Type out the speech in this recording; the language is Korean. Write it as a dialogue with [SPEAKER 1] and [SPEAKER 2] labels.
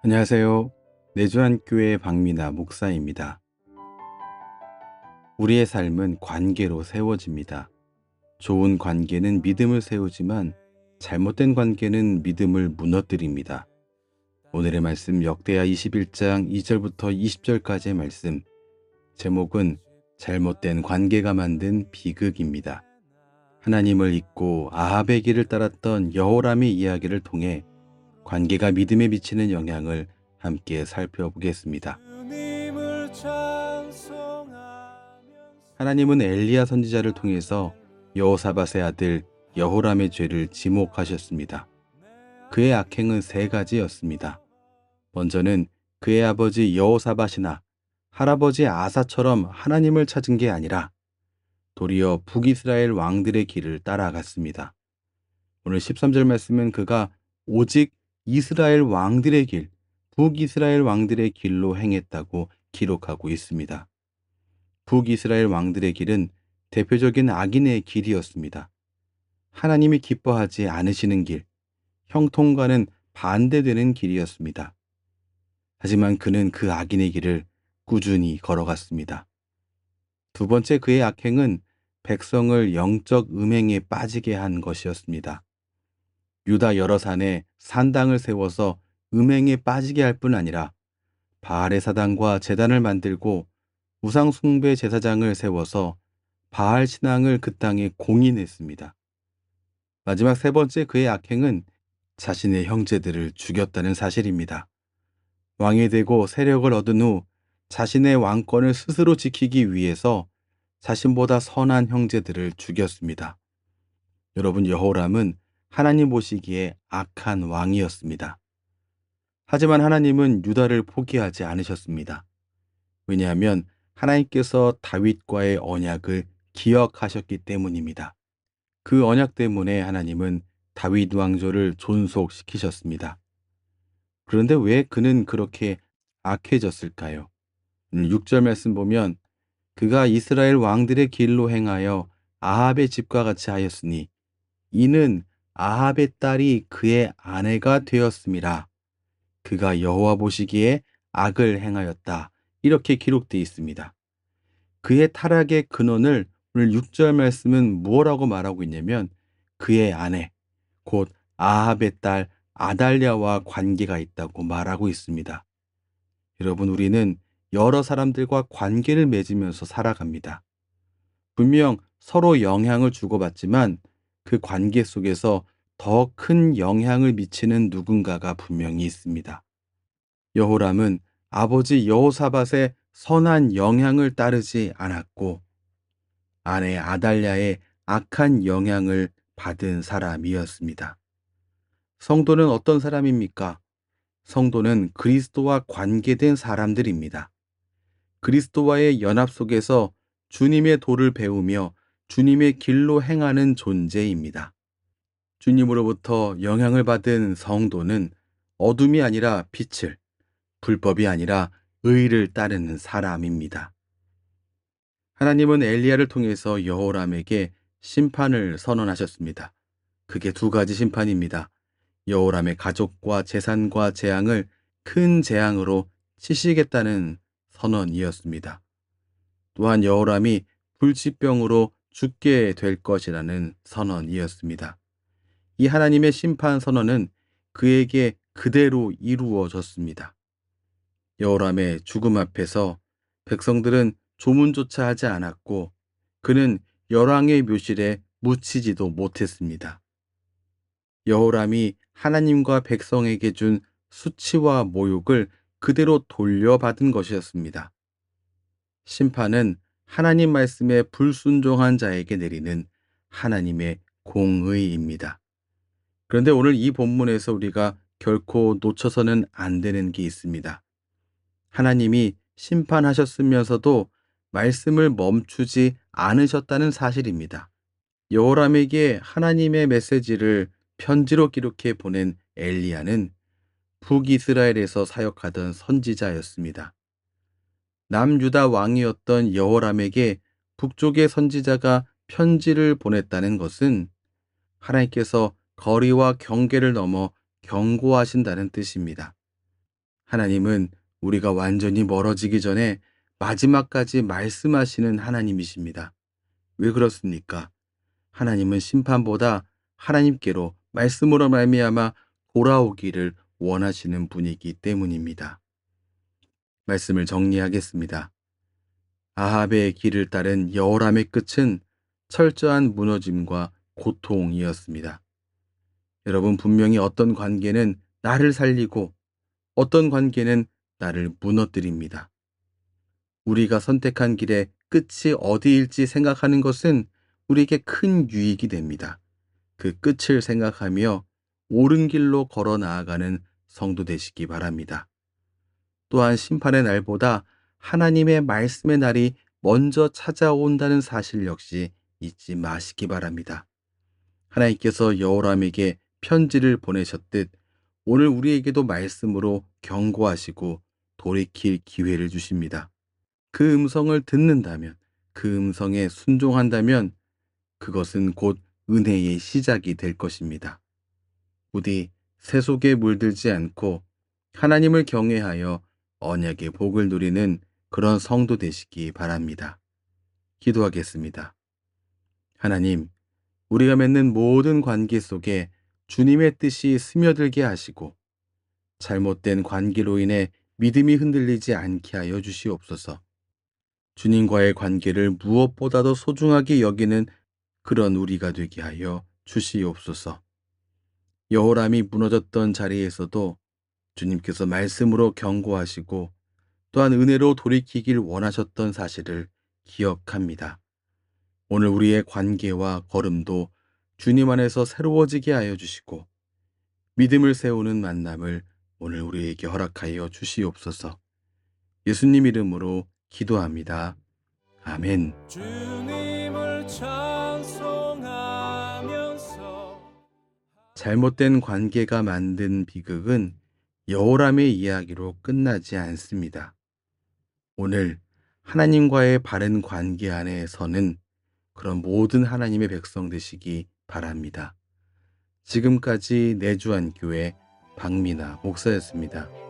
[SPEAKER 1] 안녕하세요. 내주한교회 박미나 목사입니다. 우리의 삶은 관계로 세워집니다. 좋은 관계는 믿음을 세우지만 잘못된 관계는 믿음을 무너뜨립니다. 오늘의 말씀 역대하 21장 2절부터 20절까지의 말씀, 제목은 잘못된 관계가 만든 비극입니다. 하나님을 잊고 아합의 길을 따랐던 여호람의 이야기를 통해 관계가 믿음에 미치는 영향을 함께 살펴보겠습니다. 하나님은 엘리야 선지자를 통해서 여호사밧의 아들 여호람의 죄를 지목하셨습니다. 그의 악행은 세 가지였습니다. 먼저는 그의 아버지 여호사밧이나 할아버지 아사처럼 하나님을 찾은 게 아니라 도리어 북이스라엘 왕들의 길을 따라갔습니다. 오늘 13절 말씀은 그가 오직 이스라엘 왕들의 길, 북이스라엘 왕들의 길로 행했다고 기록하고 있습니다. 북이스라엘 왕들의 길은 대표적인 악인의 길이었습니다. 하나님이 기뻐하지 않으시는 길, 형통과는 반대되는 길이었습니다. 하지만 그는 그 악인의 길을 꾸준히 걸어갔습니다. 두 번째 그의 악행은 백성을 영적 음행에 빠지게 한 것이었습니다. 유다 여러 산에 산당을 세워서 음행에 빠지게 할 뿐 아니라 바알의 사당과 제단을 만들고 우상 숭배 제사장을 세워서 바알 신앙을 그 땅에 공인했습니다. 마지막 세 번째 그의 악행은 자신의 형제들을 죽였다는 사실입니다. 왕이 되고 세력을 얻은 후 자신의 왕권을 스스로 지키기 위해서 자신보다 선한 형제들을 죽였습니다. 여러분, 여호람은 하나님 보시기에 악한 왕이었습니다. 하지만 하나님은 유다를 포기하지 않으셨습니다. 왜냐하면 하나님께서 다윗과의 언약을 기억하셨기 때문입니다. 그 언약 때문에 하나님은 다윗 왕조를 존속시키셨습니다. 그런데 왜 그는 그렇게 악해졌을까요? 6절 말씀 보면 그가 이스라엘 왕들의 길로 행하여 아합의 집과 같이 하였으니 이는 아합의 딸이 그의 아내가 되었음이라. 그가 여호와 보시기에 악을 행하였다. 이렇게 기록되어 있습니다. 그의 타락의 근원을 오늘 6절 말씀은 무엇라고 말하고 있냐면 그의 아내, 곧 아합의 딸 아달랴와 관계가 있다고 말하고 있습니다. 여러분, 우리는 여러 사람들과 관계를 맺으면서 살아갑니다. 분명 서로 영향을 주고받지만 그 관계 속에서 더 큰 영향을 미치는 누군가가 분명히 있습니다. 여호람은 아버지 여호사밧의 선한 영향을 따르지 않았고 아내 아달랴의 악한 영향을 받은 사람이었습니다. 성도는 어떤 사람입니까? 성도는 그리스도와 관계된 사람들입니다. 그리스도와의 연합 속에서 주님의 도를 배우며 주님의 길로 행하는 존재입니다. 주님으로부터 영향을 받은 성도는 어둠이 아니라 빛을, 불법이 아니라 의를 따르는 사람입니다. 하나님은 엘리야를 통해서 여호람에게 심판을 선언하셨습니다. 그게 두 가지 심판입니다. 여호람의 가족과 재산과 재앙을 큰 재앙으로 치시겠다는 선언이었습니다. 또한 여호람이 불치병으로 죽게 될 것이라는 선언이었습니다. 이 하나님의 심판 선언은 그에게 그대로 이루어졌습니다. 여호람의 죽음 앞에서 백성들은 조문조차 하지 않았고 그는 열왕의 묘실에 묻히지도 못했습니다. 여호람이 하나님과 백성에게 준 수치와 모욕을 그대로 돌려받은 것이었습니다. 심판은 하나님 말씀에 불순종한 자에게 내리는 하나님의 공의입니다. 그런데 오늘 이 본문에서 우리가 결코 놓쳐서는 안 되는 게 있습니다. 하나님이 심판하셨으면서도 말씀을 멈추지 않으셨다는 사실입니다. 여호람에게 하나님의 메시지를 편지로 기록해 보낸 엘리야는 북이스라엘에서 사역하던 선지자였습니다. 남유다 왕이었던 여호람에게 북쪽의 선지자가 편지를 보냈다는 것은 하나님께서 거리와 경계를 넘어 경고하신다는 뜻입니다. 하나님은 우리가 완전히 멀어지기 전에 마지막까지 말씀하시는 하나님이십니다. 왜 그렇습니까? 하나님은 심판보다 하나님께로 말씀으로 말미암아 돌아오기를 원하시는 분이기 때문입니다. 말씀을 정리하겠습니다. 아합의 길을 따른 여호람의 끝은 철저한 무너짐과 고통이었습니다. 여러분, 분명히 어떤 관계는 나를 살리고 어떤 관계는 나를 무너뜨립니다. 우리가 선택한 길의 끝이 어디일지 생각하는 것은 우리에게 큰 유익이 됩니다. 그 끝을 생각하며 옳은 길로 걸어 나아가는 성도 되시기 바랍니다. 또한 심판의 날보다 하나님의 말씀의 날이 먼저 찾아온다는 사실 역시 잊지 마시기 바랍니다. 하나님께서 여호람에게 편지를 보내셨듯 오늘 우리에게도 말씀으로 경고하시고 돌이킬 기회를 주십니다. 그 음성을 듣는다면, 그 음성에 순종한다면 그것은 곧 은혜의 시작이 될 것입니다. 부디 새 속에 물들지 않고 하나님을 경외하여 언약의 복을 누리는 그런 성도 되시기 바랍니다. 기도하겠습니다. 하나님, 우리가 맺는 모든 관계 속에 주님의 뜻이 스며들게 하시고 잘못된 관계로 인해 믿음이 흔들리지 않게 하여 주시옵소서. 주님과의 관계를 무엇보다도 소중하게 여기는 그런 우리가 되게 하여 주시옵소서. 여호람이 무너졌던 자리에서도 주님께서 말씀으로 경고하시고 또한 은혜로 돌이키길 원하셨던 사실을 기억합니다. 오늘 우리의 관계와 걸음도 주님 안에서 새로워지게 하여 주시고 믿음을 세우는 만남을 오늘 우리에게 허락하여 주시옵소서. 예수님 이름으로 기도합니다. 아멘. 주님을 찬송하면서 잘못된 관계가 만든 비극은 여호람의 이야기로 끝나지 않습니다. 오늘 하나님과의 바른 관계 안에 서는 그런 모든 하나님의 백성 되시기 바랍니다. 지금까지 내주한 교회 박민아 목사였습니다.